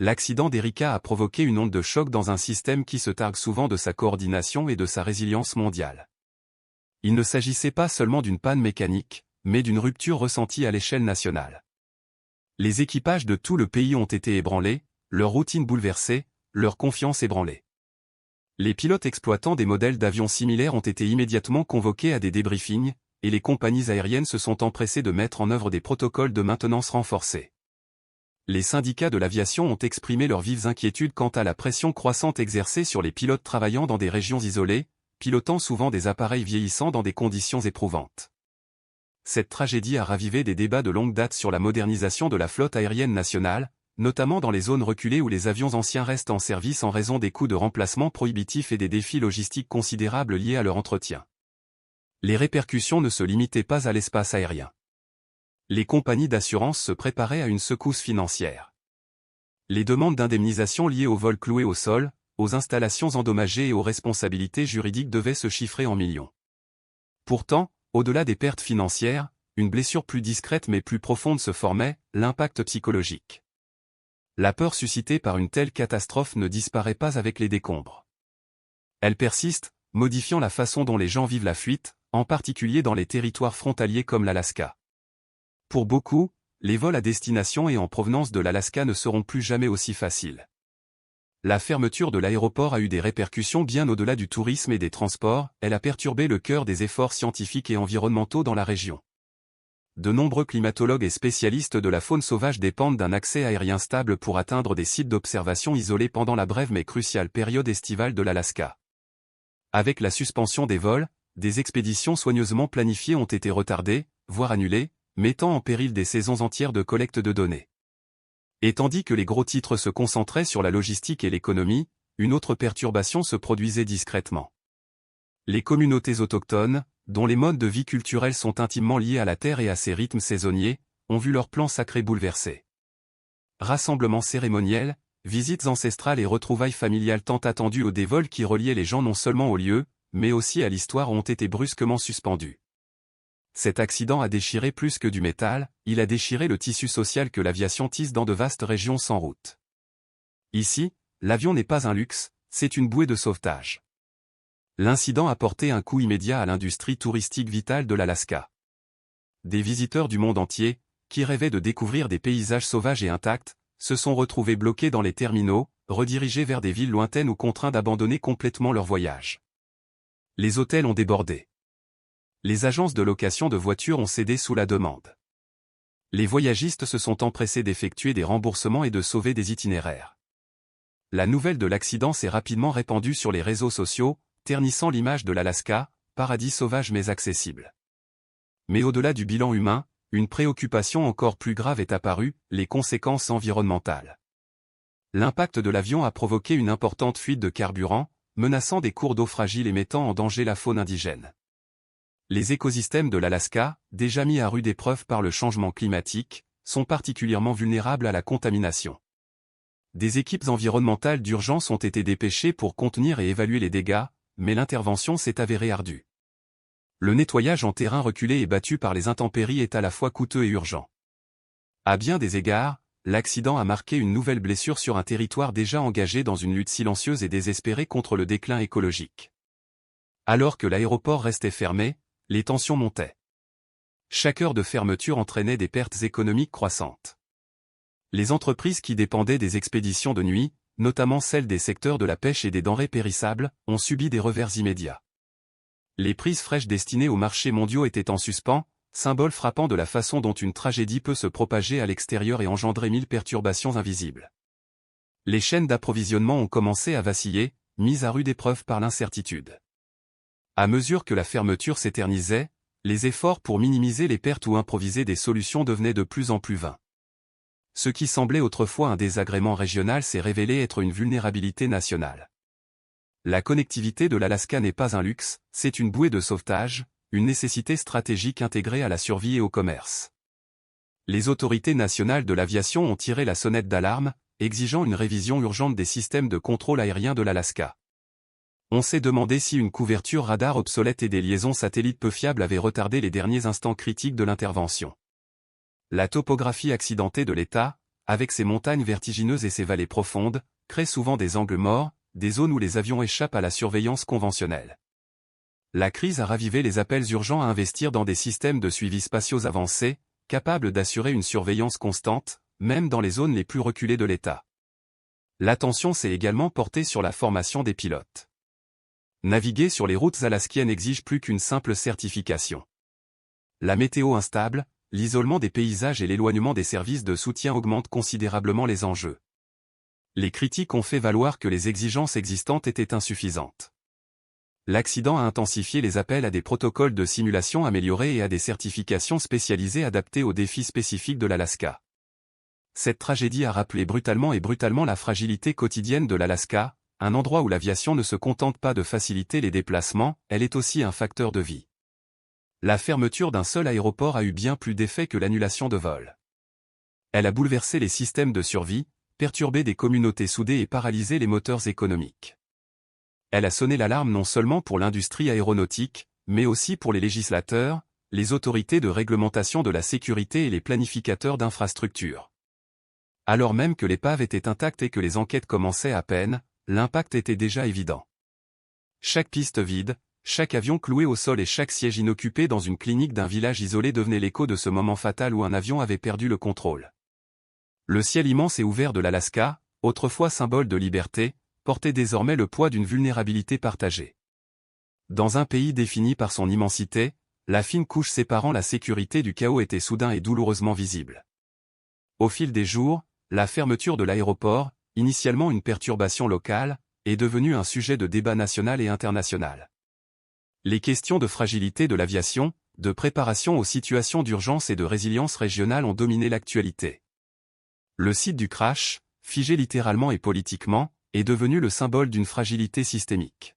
l'accident d'Erika a provoqué une onde de choc dans un système qui se targue souvent de sa coordination et de sa résilience mondiale. Il ne s'agissait pas seulement d'une panne mécanique, mais d'une rupture ressentie à l'échelle nationale. Les équipages de tout le pays ont été ébranlés, leur routine bouleversée, leur confiance ébranlée. Les pilotes exploitant des modèles d'avions similaires ont été immédiatement convoqués à des débriefings, et les compagnies aériennes se sont empressées de mettre en œuvre des protocoles de maintenance renforcés. Les syndicats de l'aviation ont exprimé leurs vives inquiétudes quant à la pression croissante exercée sur les pilotes travaillant dans des régions isolées, pilotant souvent des appareils vieillissants dans des conditions éprouvantes. Cette tragédie a ravivé des débats de longue date sur la modernisation de la flotte aérienne nationale, notamment dans les zones reculées où les avions anciens restent en service en raison des coûts de remplacement prohibitifs et des défis logistiques considérables liés à leur entretien. Les répercussions ne se limitaient pas à l'espace aérien. Les compagnies d'assurance se préparaient à une secousse financière. Les demandes d'indemnisation liées aux vols cloués au sol, aux installations endommagées et aux responsabilités juridiques devaient se chiffrer en millions. Pourtant, au-delà des pertes financières, une blessure plus discrète mais plus profonde se formait, l'impact psychologique. La peur suscitée par une telle catastrophe ne disparaît pas avec les décombres. Elle persiste, modifiant la façon dont les gens vivent la fuite, en particulier dans les territoires frontaliers comme l'Alaska. Pour beaucoup, les vols à destination et en provenance de l'Alaska ne seront plus jamais aussi faciles. La fermeture de l'aéroport a eu des répercussions bien au-delà du tourisme et des transports, elle a perturbé le cœur des efforts scientifiques et environnementaux dans la région. De nombreux climatologues et spécialistes de la faune sauvage dépendent d'un accès aérien stable pour atteindre des sites d'observation isolés pendant la brève mais cruciale période estivale de l'Alaska. Avec la suspension des vols, des expéditions soigneusement planifiées ont été retardées, voire annulées, mettant en péril des saisons entières de collecte de données. Et tandis que les gros titres se concentraient sur la logistique et l'économie, une autre perturbation se produisait discrètement. Les communautés autochtones, dont les modes de vie culturels sont intimement liés à la terre et à ses rythmes saisonniers, ont vu leurs plans sacrés bouleversés. Rassemblements cérémoniels, visites ancestrales et retrouvailles familiales tant attendues au des vols qui reliaient les gens non seulement au lieu, mais aussi à l'histoire ont été brusquement suspendus. Cet accident a déchiré plus que du métal, il a déchiré le tissu social que l'aviation tisse dans de vastes régions sans route. Ici, l'avion n'est pas un luxe, c'est une bouée de sauvetage. L'incident a porté un coup immédiat à l'industrie touristique vitale de l'Alaska. Des visiteurs du monde entier, qui rêvaient de découvrir des paysages sauvages et intacts, se sont retrouvés bloqués dans les terminaux, redirigés vers des villes lointaines ou contraints d'abandonner complètement leur voyage. Les hôtels ont débordé. Les agences de location de voitures ont cédé sous la demande. Les voyagistes se sont empressés d'effectuer des remboursements et de sauver des itinéraires. La nouvelle de l'accident s'est rapidement répandue sur les réseaux sociaux, ternissant l'image de l'Alaska, paradis sauvage mais accessible. Mais au-delà du bilan humain, une préoccupation encore plus grave est apparue, les conséquences environnementales. L'impact de l'avion a provoqué une importante fuite de carburant, menaçant des cours d'eau fragiles et mettant en danger la faune indigène. Les écosystèmes de l'Alaska, déjà mis à rude épreuve par le changement climatique, sont particulièrement vulnérables à la contamination. Des équipes environnementales d'urgence ont été dépêchées pour contenir et évaluer les dégâts, mais l'intervention s'est avérée ardue. Le nettoyage en terrain reculé et battu par les intempéries est à la fois coûteux et urgent. À bien des égards, l'accident a marqué une nouvelle blessure sur un territoire déjà engagé dans une lutte silencieuse et désespérée contre le déclin écologique. Alors que l'aéroport restait fermé, les tensions montaient. Chaque heure de fermeture entraînait des pertes économiques croissantes. Les entreprises qui dépendaient des expéditions de nuit, notamment celles des secteurs de la pêche et des denrées périssables, ont subi des revers immédiats. Les prises fraîches destinées aux marchés mondiaux étaient en suspens, symbole frappant de la façon dont une tragédie peut se propager à l'extérieur et engendrer 1000 perturbations invisibles. Les chaînes d'approvisionnement ont commencé à vaciller, mises à rude épreuve par l'incertitude. À mesure que la fermeture s'éternisait, les efforts pour minimiser les pertes ou improviser des solutions devenaient de plus en plus vains. Ce qui semblait autrefois un désagrément régional s'est révélé être une vulnérabilité nationale. La connectivité de l'Alaska n'est pas un luxe, c'est une bouée de sauvetage, une nécessité stratégique intégrée à la survie et au commerce. Les autorités nationales de l'aviation ont tiré la sonnette d'alarme, exigeant une révision urgente des systèmes de contrôle aérien de l'Alaska. On s'est demandé si une couverture radar obsolète et des liaisons satellites peu fiables avaient retardé les derniers instants critiques de l'intervention. La topographie accidentée de l'État, avec ses montagnes vertigineuses et ses vallées profondes, crée souvent des angles morts, des zones où les avions échappent à la surveillance conventionnelle. La crise a ravivé les appels urgents à investir dans des systèmes de suivi spatiaux avancés, capables d'assurer une surveillance constante, même dans les zones les plus reculées de l'État. L'attention s'est également portée sur la formation des pilotes. Naviguer sur les routes alaskiennes exige plus qu'une simple certification. La météo instable, l'isolement des paysages et l'éloignement des services de soutien augmentent considérablement les enjeux. Les critiques ont fait valoir que les exigences existantes étaient insuffisantes. L'accident a intensifié les appels à des protocoles de simulation améliorés et à des certifications spécialisées adaptées aux défis spécifiques de l'Alaska. Cette tragédie a rappelé brutalement la fragilité quotidienne de l'Alaska, un endroit où l'aviation ne se contente pas de faciliter les déplacements, elle est aussi un facteur de vie. La fermeture d'un seul aéroport a eu bien plus d'effet que l'annulation de vols. Elle a bouleversé les systèmes de survie, perturbé des communautés soudées et paralysé les moteurs économiques. Elle a sonné l'alarme non seulement pour l'industrie aéronautique, mais aussi pour les législateurs, les autorités de réglementation de la sécurité et les planificateurs d'infrastructures. Alors même que l'épave était intacte et que les enquêtes commençaient à peine, l'impact était déjà évident. Chaque piste vide, chaque avion cloué au sol et chaque siège inoccupé dans une clinique d'un village isolé devenait l'écho de ce moment fatal où un avion avait perdu le contrôle. Le ciel immense et ouvert de l'Alaska, autrefois symbole de liberté, portait désormais le poids d'une vulnérabilité partagée. Dans un pays défini par son immensité, la fine couche séparant la sécurité du chaos était soudain et douloureusement visible. Au fil des jours, la fermeture de l'aéroport, initialement une perturbation locale, est devenue un sujet de débat national et international. Les questions de fragilité de l'aviation, de préparation aux situations d'urgence et de résilience régionale ont dominé l'actualité. Le site du crash, figé littéralement et politiquement, est devenu le symbole d'une fragilité systémique.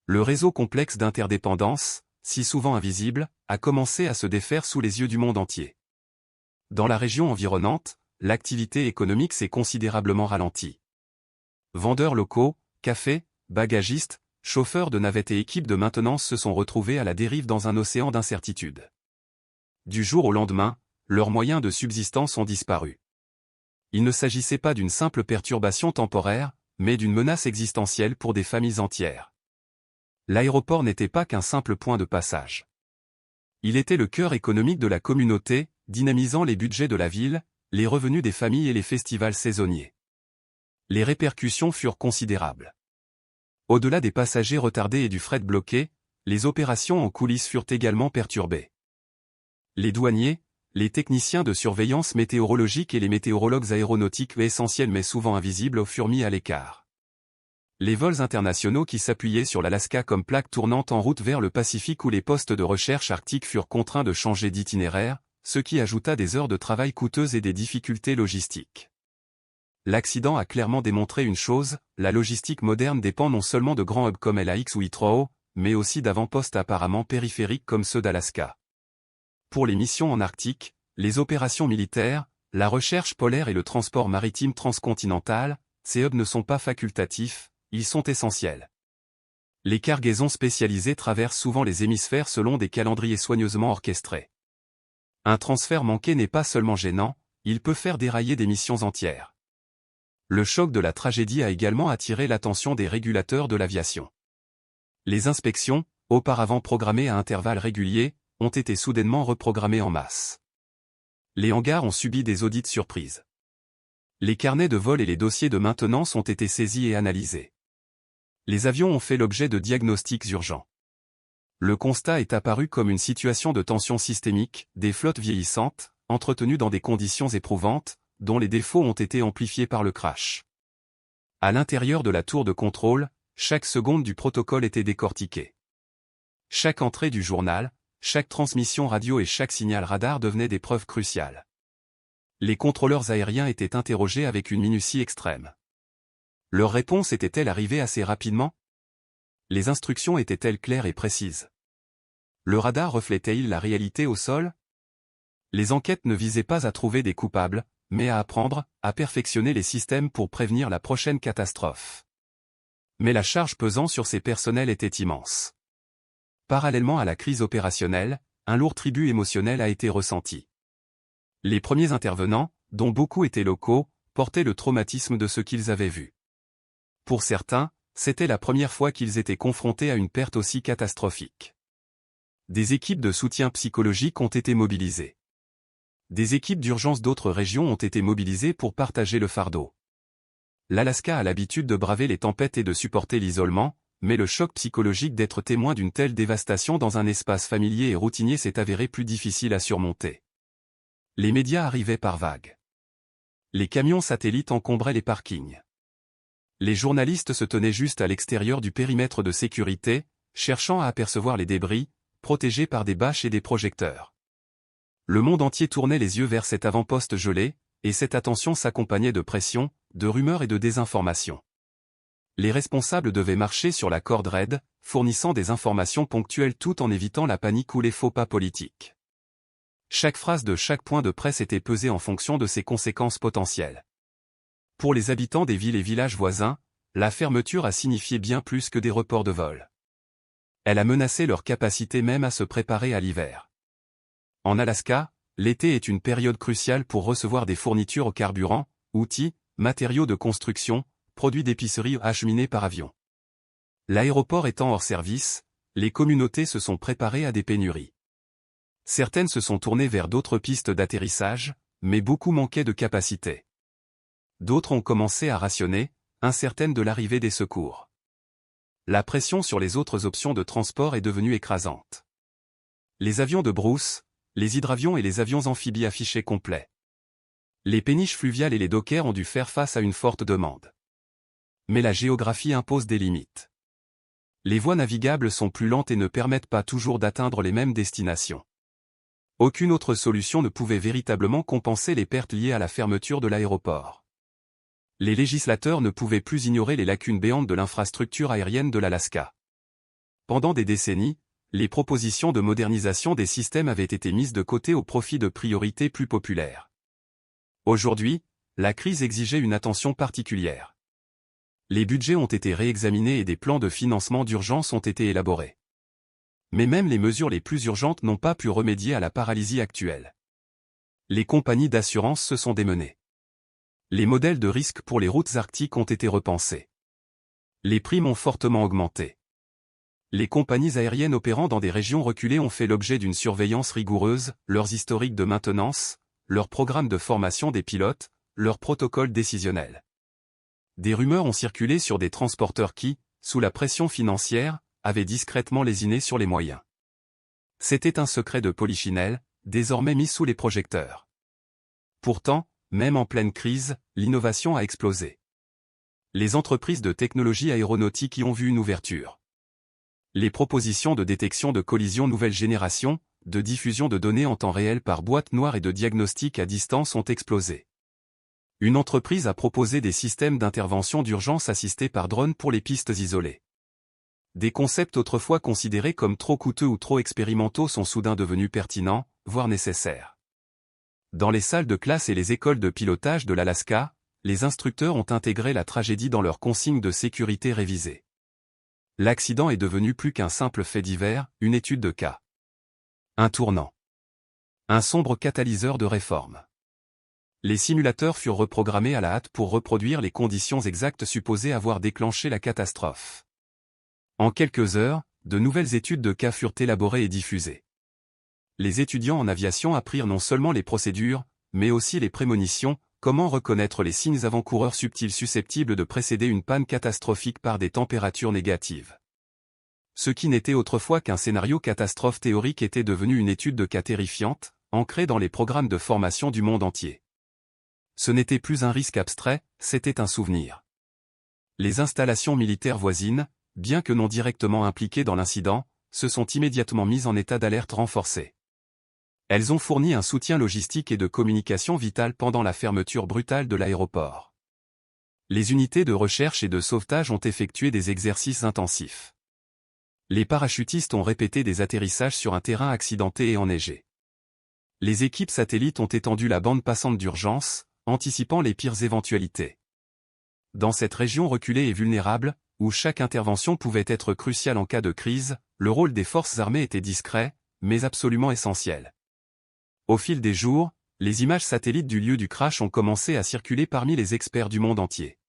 Le réseau complexe d'interdépendance, si souvent invisible, a commencé à se défaire sous les yeux du monde entier. Dans la région environnante, l'activité économique s'est considérablement ralentie. Vendeurs locaux, cafés, bagagistes, chauffeurs de navettes et équipes de maintenance se sont retrouvés à la dérive dans un océan d'incertitude. Du jour au lendemain, leurs moyens de subsistance ont disparu. Il ne s'agissait pas d'une simple perturbation temporaire, mais d'une menace existentielle pour des familles entières. L'aéroport n'était pas qu'un simple point de passage. Il était le cœur économique de la communauté, dynamisant les budgets de la ville, les revenus des familles et les festivals saisonniers. Les répercussions furent considérables. Au-delà des passagers retardés et du fret bloqué, les opérations en coulisses furent également perturbées. Les douaniers, les techniciens de surveillance météorologique et les météorologues aéronautiques essentiels mais souvent invisibles furent mis à l'écart. Les vols internationaux qui s'appuyaient sur l'Alaska comme plaque tournante en route vers le Pacifique ou les postes de recherche arctiques furent contraints de changer d'itinéraire, ce qui ajouta des heures de travail coûteuses et des difficultés logistiques. L'accident a clairement démontré une chose, la logistique moderne dépend non seulement de grands hubs comme LAX ou Heathrow, mais aussi d'avant-postes apparemment périphériques comme ceux d'Alaska. Pour les missions en Arctique, les opérations militaires, la recherche polaire et le transport maritime transcontinental, ces hubs ne sont pas facultatifs, ils sont essentiels. Les cargaisons spécialisées traversent souvent les hémisphères selon des calendriers soigneusement orchestrés. Un transfert manqué n'est pas seulement gênant, il peut faire dérailler des missions entières. Le choc de la tragédie a également attiré l'attention des régulateurs de l'aviation. Les inspections, auparavant programmées à intervalles réguliers, ont été soudainement reprogrammées en masse. Les hangars ont subi des audits surprises. Les carnets de vol et les dossiers de maintenance ont été saisis et analysés. Les avions ont fait l'objet de diagnostics urgents. Le constat est apparu comme une situation de tension systémique, des flottes vieillissantes, entretenues dans des conditions éprouvantes, dont les défauts ont été amplifiés par le crash. À l'intérieur de la tour de contrôle, chaque seconde du protocole était décortiquée. Chaque entrée du journal, chaque transmission radio et chaque signal radar devenaient des preuves cruciales. Les contrôleurs aériens étaient interrogés avec une minutie extrême. Leur réponse était-elle arrivée assez rapidement? Les instructions étaient-elles claires et précises? Le radar reflétait-il la réalité au sol? Les enquêtes ne visaient pas à trouver des coupables, mais à apprendre, à perfectionner les systèmes pour prévenir la prochaine catastrophe. Mais la charge pesant sur ces personnels était immense. Parallèlement à la crise opérationnelle, un lourd tribut émotionnel a été ressenti. Les premiers intervenants, dont beaucoup étaient locaux, portaient le traumatisme de ce qu'ils avaient vu. Pour certains, c'était la première fois qu'ils étaient confrontés à une perte aussi catastrophique. Des équipes de soutien psychologique ont été mobilisées. Des équipes d'urgence d'autres régions ont été mobilisées pour partager le fardeau. L'Alaska a l'habitude de braver les tempêtes et de supporter l'isolement, mais le choc psychologique d'être témoin d'une telle dévastation dans un espace familier et routinier s'est avéré plus difficile à surmonter. Les médias arrivaient par vagues. Les camions satellites encombraient les parkings. Les journalistes se tenaient juste à l'extérieur du périmètre de sécurité, cherchant à apercevoir les débris, protégés par des bâches et des projecteurs. Le monde entier tournait les yeux vers cet avant-poste gelé, et cette attention s'accompagnait de pressions, de rumeurs et de désinformation. Les responsables devaient marcher sur la corde raide, fournissant des informations ponctuelles tout en évitant la panique ou les faux pas politiques. Chaque phrase de chaque point de presse était pesée en fonction de ses conséquences potentielles. Pour les habitants des villes et villages voisins, la fermeture a signifié bien plus que des reports de vol. Elle a menacé leur capacité même à se préparer à l'hiver. En Alaska, l'été est une période cruciale pour recevoir des fournitures au carburant, outils, matériaux de construction, produits d'épicerie acheminés par avion. L'aéroport étant hors service, les communautés se sont préparées à des pénuries. Certaines se sont tournées vers d'autres pistes d'atterrissage, mais beaucoup manquaient de capacité. D'autres ont commencé à rationner, incertaines de l'arrivée des secours. La pression sur les autres options de transport est devenue écrasante. Les avions de brousse, les hydravions et les avions amphibies affichaient complet. Les péniches fluviales et les dockers ont dû faire face à une forte demande. Mais la géographie impose des limites. Les voies navigables sont plus lentes et ne permettent pas toujours d'atteindre les mêmes destinations. Aucune autre solution ne pouvait véritablement compenser les pertes liées à la fermeture de l'aéroport. Les législateurs ne pouvaient plus ignorer les lacunes béantes de l'infrastructure aérienne de l'Alaska. Pendant des décennies, les propositions de modernisation des systèmes avaient été mises de côté au profit de priorités plus populaires. Aujourd'hui, la crise exigeait une attention particulière. Les budgets ont été réexaminés et des plans de financement d'urgence ont été élaborés. Mais même les mesures les plus urgentes n'ont pas pu remédier à la paralysie actuelle. Les compagnies d'assurance se sont démenées. Les modèles de risque pour les routes arctiques ont été repensés. Les primes ont fortement augmenté. Les compagnies aériennes opérant dans des régions reculées ont fait l'objet d'une surveillance rigoureuse, leurs historiques de maintenance, leurs programmes de formation des pilotes, leurs protocoles décisionnels. Des rumeurs ont circulé sur des transporteurs qui, sous la pression financière, avaient discrètement lésiné sur les moyens. C'était un secret de polichinelle, désormais mis sous les projecteurs. Pourtant, même en pleine crise, l'innovation a explosé. Les entreprises de technologie aéronautique y ont vu une ouverture. Les propositions de détection de collisions nouvelle génération, de diffusion de données en temps réel par boîte noire et de diagnostic à distance ont explosé. Une entreprise a proposé des systèmes d'intervention d'urgence assistés par drone pour les pistes isolées. Des concepts autrefois considérés comme trop coûteux ou trop expérimentaux sont soudain devenus pertinents, voire nécessaires. Dans les salles de classe et les écoles de pilotage de l'Alaska, les instructeurs ont intégré la tragédie dans leurs consignes de sécurité révisées. L'accident est devenu plus qu'un simple fait divers, une étude de cas. Un tournant. Un sombre catalyseur de réforme. Les simulateurs furent reprogrammés à la hâte pour reproduire les conditions exactes supposées avoir déclenché la catastrophe. En quelques heures, de nouvelles études de cas furent élaborées et diffusées. Les étudiants en aviation apprirent non seulement les procédures, mais aussi les prémonitions, comment reconnaître les signes avant-coureurs subtils susceptibles de précéder une panne catastrophique par des températures négatives. Ce qui n'était autrefois qu'un scénario catastrophe théorique était devenu une étude de cas terrifiante, ancrée dans les programmes de formation du monde entier. Ce n'était plus un risque abstrait, c'était un souvenir. Les installations militaires voisines, bien que non directement impliquées dans l'incident, se sont immédiatement mises en état d'alerte renforcée. Elles ont fourni un soutien logistique et de communication vital pendant la fermeture brutale de l'aéroport. Les unités de recherche et de sauvetage ont effectué des exercices intensifs. Les parachutistes ont répété des atterrissages sur un terrain accidenté et enneigé. Les équipes satellites ont étendu la bande passante d'urgence, anticipant les pires éventualités. Dans cette région reculée et vulnérable, où chaque intervention pouvait être cruciale en cas de crise, le rôle des forces armées était discret, mais absolument essentiel. Au fil des jours, Les images satellites du lieu du crash ont commencé à circuler parmi les experts du monde entier.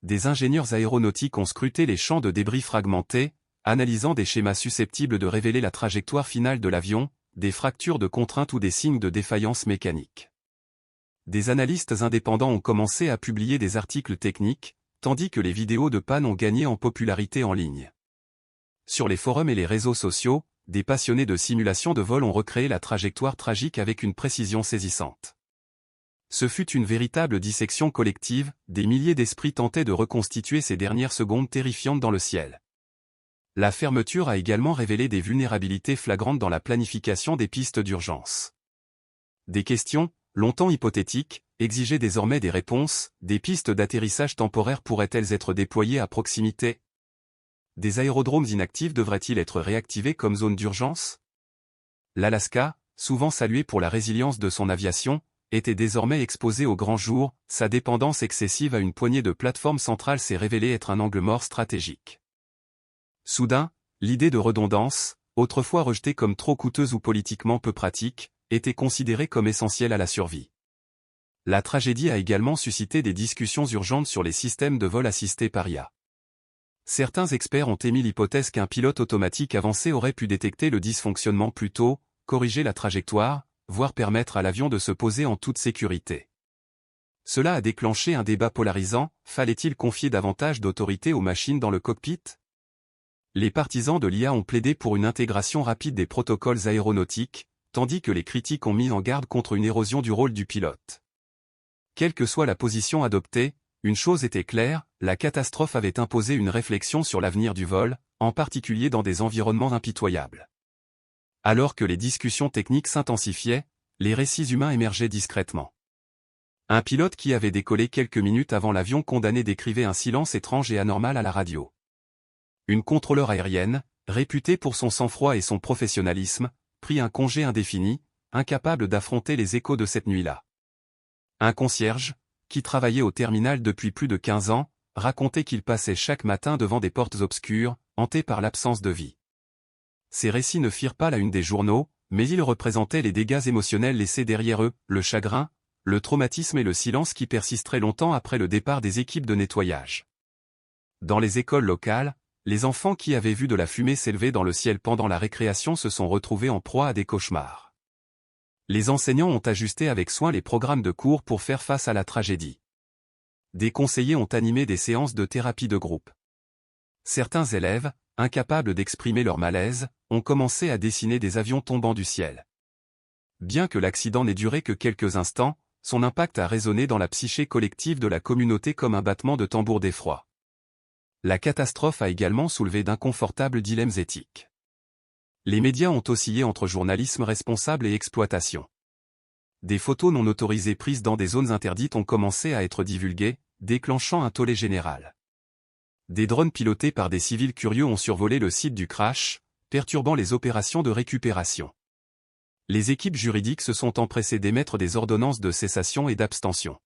Des ingénieurs aéronautiques ont scruté les champs de débris fragmentés, analysant des schémas susceptibles de révéler la trajectoire finale de l'avion, des fractures de contrainte ou des signes de défaillance mécanique. Des analystes indépendants ont commencé à publier des articles techniques, tandis que les vidéos de panne ont gagné en popularité en ligne. Sur les forums et les réseaux sociaux, des passionnés de simulation de vol ont recréé la trajectoire tragique avec une précision saisissante. Ce fut une véritable dissection collective, des milliers d'esprits tentaient de reconstituer ces dernières secondes terrifiantes dans le ciel. La fermeture a également révélé des vulnérabilités flagrantes dans la planification des pistes d'urgence. Des questions, longtemps hypothétiques, exigeaient désormais des réponses. Des pistes d'atterrissage temporaires pourraient-elles être déployées à proximité? Des aérodromes inactifs devraient-ils être réactivés comme zone d'urgence? L'Alaska, souvent salué pour la résilience de son aviation, était désormais exposé au grand jour. Sa dépendance excessive à une poignée de plateformes centrales s'est révélée être un angle mort stratégique. Soudain, l'idée de redondance, autrefois rejetée comme trop coûteuse ou politiquement peu pratique, était considérée comme essentielle à la survie. La tragédie a également suscité des discussions urgentes sur les systèmes de vol assistés par IA. Certains experts ont émis l'hypothèse qu'un pilote automatique avancé aurait pu détecter le dysfonctionnement plus tôt, corriger la trajectoire, voire permettre à l'avion de se poser en toute sécurité. Cela a déclenché un débat polarisant, fallait-il confier davantage d'autorité aux machines dans le cockpit? Les partisans de l'IA ont plaidé pour une intégration rapide des protocoles aéronautiques, tandis que les critiques ont mis en garde contre une érosion du rôle du pilote. Quelle que soit la position adoptée, une chose était claire, la catastrophe avait imposé une réflexion sur l'avenir du vol, en particulier dans des environnements impitoyables. Alors que les discussions techniques s'intensifiaient, les récits humains émergeaient discrètement. Un pilote qui avait décollé quelques minutes avant l'avion condamné décrivait un silence étrange et anormal à la radio. Une contrôleur aérienne, réputée pour son sang-froid et son professionnalisme, prit un congé indéfini, incapable d'affronter les échos de cette nuit-là. Un concierge, qui travaillait au terminal depuis plus de 15 ans, racontait qu'il passait chaque matin devant des portes obscures, hanté par l'absence de vie. Ces récits ne firent pas la une des journaux, mais ils représentaient les dégâts émotionnels laissés derrière eux, le chagrin, le traumatisme et le silence qui persisteraient longtemps après le départ des équipes de nettoyage. Dans les écoles locales, les enfants qui avaient vu de la fumée s'élever dans le ciel pendant la récréation se sont retrouvés en proie à des cauchemars. Les enseignants ont ajusté avec soin les programmes de cours pour faire face à la tragédie. Des conseillers ont animé des séances de thérapie de groupe. Certains élèves, incapables d'exprimer leur malaise, ont commencé à dessiner des avions tombant du ciel. Bien que l'accident n'ait duré que quelques instants, son impact a résonné dans la psyché collective de la communauté comme un battement de tambour d'effroi. La catastrophe a également soulevé d'inconfortables dilemmes éthiques. Les médias ont oscillé entre journalisme responsable et exploitation. Des photos non autorisées prises dans des zones interdites ont commencé à être divulguées, déclenchant un tollé général. Des drones pilotés par des civils curieux ont survolé le site du crash, perturbant les opérations de récupération. Les équipes juridiques se sont empressées d'émettre des ordonnances de cessation et d'abstention.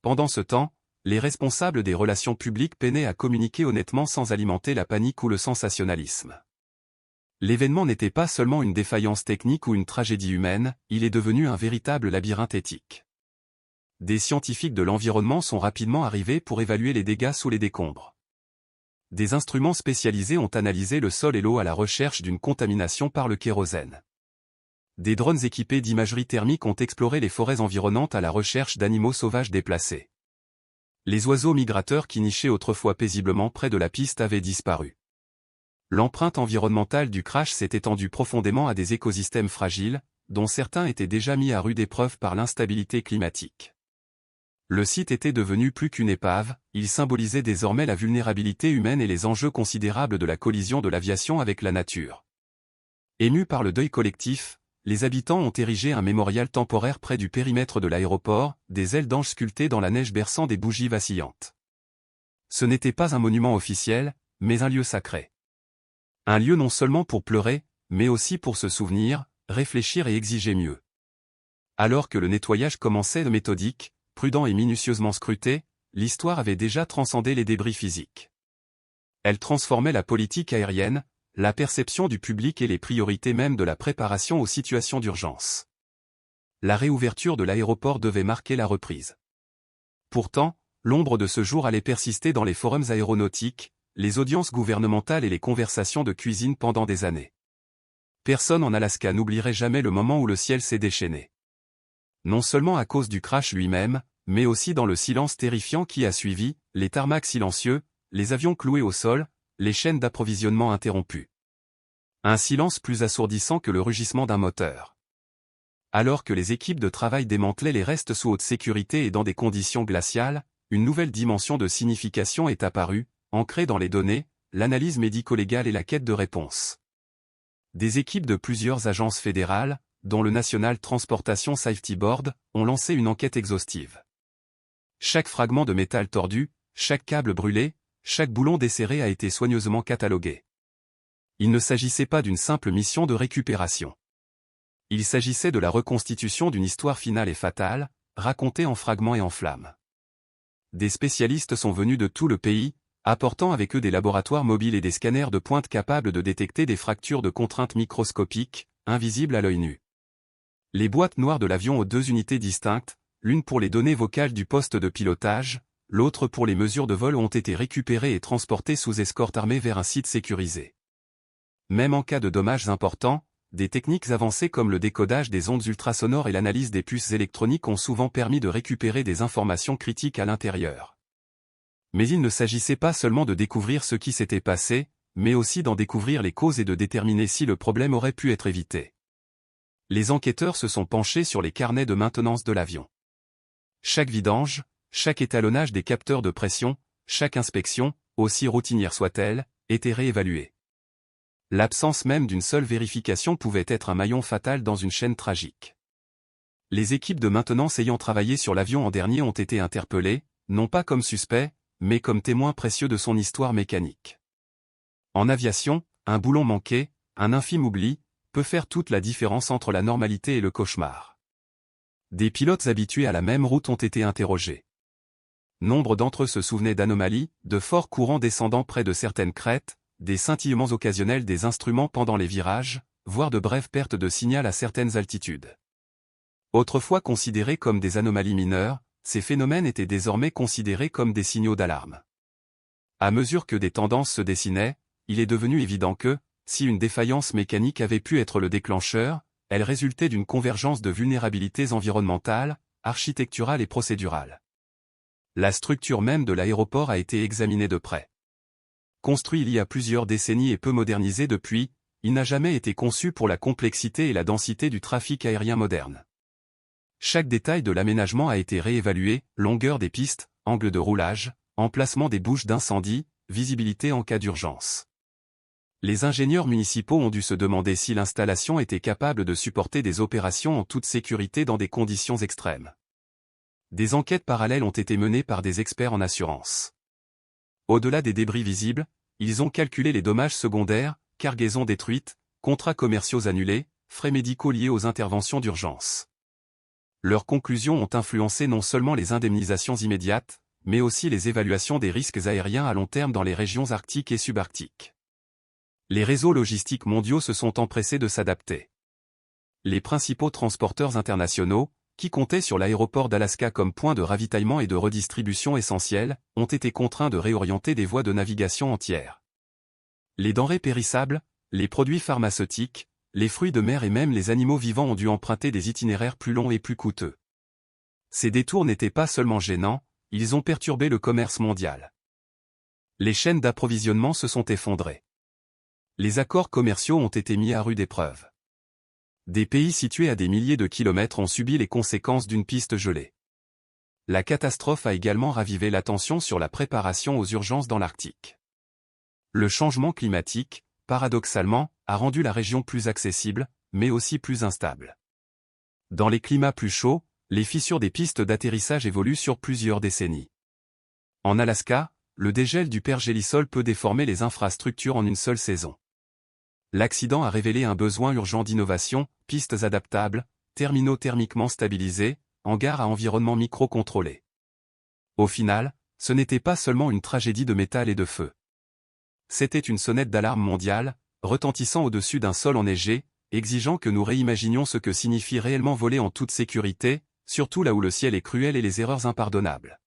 Pendant ce temps, les responsables des relations publiques peinaient à communiquer honnêtement sans alimenter la panique ou le sensationnalisme. L'événement n'était pas seulement une défaillance technique ou une tragédie humaine, il est devenu un véritable labyrinthe éthique. Des scientifiques de l'environnement sont rapidement arrivés pour évaluer les dégâts sous les décombres. Des instruments spécialisés ont analysé le sol et l'eau à la recherche d'une contamination par le kérosène. Des drones équipés d'imagerie thermique ont exploré les forêts environnantes à la recherche d'animaux sauvages déplacés. Les oiseaux migrateurs qui nichaient autrefois paisiblement près de la piste avaient disparu. L'empreinte environnementale du crash s'est étendue profondément à des écosystèmes fragiles, dont certains étaient déjà mis à rude épreuve par l'instabilité climatique. Le site était devenu plus qu'une épave, il symbolisait désormais la vulnérabilité humaine et les enjeux considérables de la collision de l'aviation avec la nature. Émus par le deuil collectif, les habitants ont érigé un mémorial temporaire près du périmètre de l'aéroport, des ailes d'ange sculptées dans la neige berçant des bougies vacillantes. Ce n'était pas un monument officiel, mais un lieu sacré. Un lieu non seulement pour pleurer, mais aussi pour se souvenir, réfléchir et exiger mieux. Alors que le nettoyage commençait de méthodique, prudent et minutieusement scruté, l'histoire avait déjà transcendé les débris physiques. Elle transformait la politique aérienne, la perception du public et les priorités même de la préparation aux situations d'urgence. La réouverture de l'aéroport devait marquer la reprise. Pourtant, l'ombre de ce jour allait persister dans les forums aéronautiques, les audiences gouvernementales et les conversations de cuisine pendant des années. Personne en Alaska n'oublierait jamais le moment où le ciel s'est déchaîné. Non seulement à cause du crash lui-même, mais aussi dans le silence terrifiant qui a suivi, les tarmacs silencieux, les avions cloués au sol, les chaînes d'approvisionnement interrompues. Un silence plus assourdissant que le rugissement d'un moteur. Alors que les équipes de travail démantelaient les restes sous haute sécurité et dans des conditions glaciales, une nouvelle dimension de signification est apparue, ancrée dans les données, l'analyse médico-légale et la quête de réponse. Des équipes de plusieurs agences fédérales, dont le National Transportation Safety Board, ont lancé une enquête exhaustive. Chaque fragment de métal tordu, chaque câble brûlé, chaque boulon desserré a été soigneusement catalogué. Il ne s'agissait pas d'une simple mission de récupération. Il s'agissait de la reconstitution d'une histoire finale et fatale, racontée en fragments et en flammes. Des spécialistes sont venus de tout le pays, apportant avec eux des laboratoires mobiles et des scanners de pointe capables de détecter des fractures de contraintes microscopiques, invisibles à l'œil nu. Les boîtes noires de l'avion aux 2 unités distinctes, l'une pour les données vocales du poste de pilotage, l'autre pour les mesures de vol ont été récupérées et transportées sous escorte armée vers un site sécurisé. Même en cas de dommages importants, des techniques avancées comme le décodage des ondes ultrasonores et l'analyse des puces électroniques ont souvent permis de récupérer des informations critiques à l'intérieur. Mais il ne s'agissait pas seulement de découvrir ce qui s'était passé, mais aussi d'en découvrir les causes et de déterminer si le problème aurait pu être évité. Les enquêteurs se sont penchés sur les carnets de maintenance de l'avion. Chaque vidange, chaque étalonnage des capteurs de pression, chaque inspection, aussi routinière soit-elle, était réévaluée. L'absence même d'une seule vérification pouvait être un maillon fatal dans une chaîne tragique. Les équipes de maintenance ayant travaillé sur l'avion en dernier ont été interpellées, non pas comme suspects, mais comme témoins précieux de son histoire mécanique. En aviation, un boulon manqué, un infime oubli, peut faire toute la différence entre la normalité et le cauchemar. Des pilotes habitués à la même route ont été interrogés. Nombre d'entre eux se souvenaient d'anomalies, de forts courants descendant près de certaines crêtes, des scintillements occasionnels des instruments pendant les virages, voire de brèves pertes de signal à certaines altitudes. Autrefois considérés comme des anomalies mineures, ces phénomènes étaient désormais considérés comme des signaux d'alarme. À mesure que des tendances se dessinaient, il est devenu évident que, si une défaillance mécanique avait pu être le déclencheur, elle résultait d'une convergence de vulnérabilités environnementales, architecturales et procédurales. La structure même de l'aéroport a été examinée de près. Construit il y a plusieurs décennies et peu modernisé depuis, il n'a jamais été conçu pour la complexité et la densité du trafic aérien moderne. Chaque détail de l'aménagement a été réévalué, longueur des pistes, angle de roulage, emplacement des bouches d'incendie, visibilité en cas d'urgence. Les ingénieurs municipaux ont dû se demander si l'installation était capable de supporter des opérations en toute sécurité dans des conditions extrêmes. Des enquêtes parallèles ont été menées par des experts en assurance. Au-delà des débris visibles, ils ont calculé les dommages secondaires, cargaisons détruites, contrats commerciaux annulés, frais médicaux liés aux interventions d'urgence. Leurs conclusions ont influencé non seulement les indemnisations immédiates, mais aussi les évaluations des risques aériens à long terme dans les régions arctiques et subarctiques. Les réseaux logistiques mondiaux se sont empressés de s'adapter. Les principaux transporteurs internationaux, qui comptaient sur l'aéroport d'Alaska comme point de ravitaillement et de redistribution essentiel, ont été contraints de réorienter des voies de navigation entières. Les denrées périssables, les produits pharmaceutiques, les fruits de mer et même les animaux vivants ont dû emprunter des itinéraires plus longs et plus coûteux. Ces détours n'étaient pas seulement gênants, ils ont perturbé le commerce mondial. Les chaînes d'approvisionnement se sont effondrées. Les accords commerciaux ont été mis à rude épreuve. Des pays situés à des milliers de kilomètres ont subi les conséquences d'une piste gelée. La catastrophe a également ravivé l'attention sur la préparation aux urgences dans l'Arctique. Le changement climatique, paradoxalement, a rendu la région plus accessible, mais aussi plus instable. Dans les climats plus chauds, les fissures des pistes d'atterrissage évoluent sur plusieurs décennies. En Alaska, le dégel du pergélisol peut déformer les infrastructures en une seule saison. L'accident a révélé un besoin urgent d'innovation, pistes adaptables, terminaux thermiquement stabilisés, hangars à environnement micro-contrôlé. Au final, ce n'était pas seulement une tragédie de métal et de feu. C'était une sonnette d'alarme mondiale, retentissant au-dessus d'un sol enneigé, exigeant que nous réimaginions ce que signifie réellement voler en toute sécurité, surtout là où le ciel est cruel et les erreurs impardonnables.